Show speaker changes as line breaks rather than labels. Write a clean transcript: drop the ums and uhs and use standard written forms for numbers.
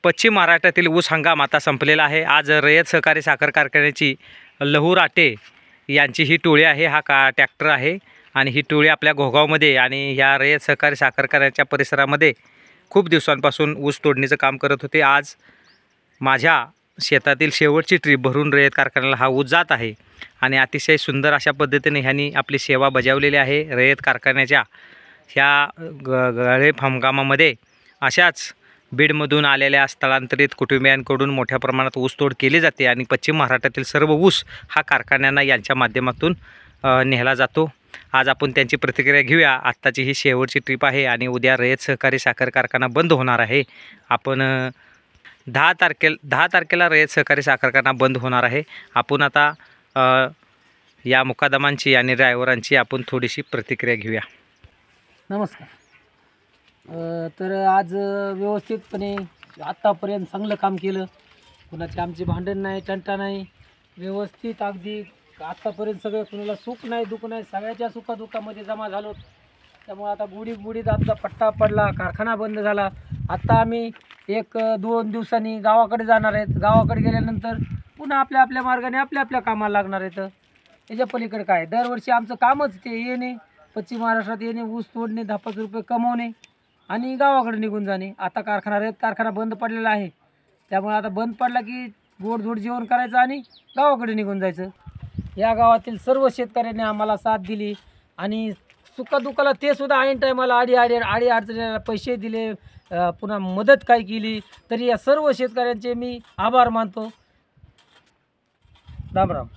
पश्चिम महाराष्ट्रातील ऊस हंगाम आता संपलेला आहे। आज रयत सहकारी साखर कारखान्याची लहू राटे यांची ही टोळी आहे, हा ट्रॅक्टर आहे आणि ही टोळी आपल्या घोगावमध्ये आणि ह्या रयत सहकारी साखर कारखान्याच्या परिसरामध्ये खूप दिवसांपासून ऊस तोडणीचं काम करत होते। आज माझ्या शेतातील शेवटची ट्रीप भरून रयत कारखान्याला हा ऊस जात आहे आणि अतिशय सुंदर अशा पद्धतीने ह्यांनी आपली सेवा बजावलेली आहे। रयत कारखान्याच्या ह्या गळेप हंगामामध्ये अशाच बीडमधून आलेल्या स्थलांतरित कुटुंबियांकडून मोठ्या प्रमाणात ऊसतोड केली जाते आणि पश्चिम महाराष्ट्रातील सर्व ऊस हा कारखान्यांना यांच्या माध्यमातून नेला जातो। आज आपण त्यांची प्रतिक्रिया घेऊया। आत्ताची ही शेवटची ट्रिप आहे आणि उद्या रयत सहकारी साखर कारखाना बंद होणार आहे। आपण 10 तारखेला रयत सहकारी साखर कारखाना बंद होणार आहे। आपण आता या मुकादमांची आणि ड्रायव्हरांची आपण थोडीशी प्रतिक्रिया घेऊया।
नमस्कार। तर आज व्यवस्थितपणे आत्तापर्यंत चांगलं काम केलं, कुणाचे आमचे भांडण नाही, तंटा नाही, व्यवस्थित अगदी आत्तापर्यंत सगळं कुणाला सुख नाही दुःख नाही, सगळ्याच्या सुखादुःखामध्ये जमा झालो। त्यामुळे आता बुडीत आमचा पट्टा पडला, कारखाना बंद झाला। आत्ता आम्ही 1-2 दिवसांनी गावाकडे जाणार आहेत। गावाकडे गेल्यानंतर पुन्हा आपल्या मार्गाने आपल्या कामाला लागणार आहेत। याच्या पलीकडे काय, दरवर्षी आमचं कामच ते येणे, पश्चिम महाराष्ट्रात येणे, ऊस तोडणे, 10-5 रुपये कमवणे आणि गावाकडे निघून जाणे। आता रयत कारखाना बंद पडलेला आहे, त्यामुळे आता बंद पडला की गोडधोड जेवण करायचं आणि गावाकडे निघून जायचं। या गावातील सर्व शेतकऱ्यांनी आम्हाला साथ दिली आणि सुखादुःखाला ते सुद्धा ऐन टायमाला आडी अडचणीला पैसे दिले, पुन्हा मदत काय केली, तरी या सर्व शेतकऱ्यांचे मी आभार मानतो। राम राम।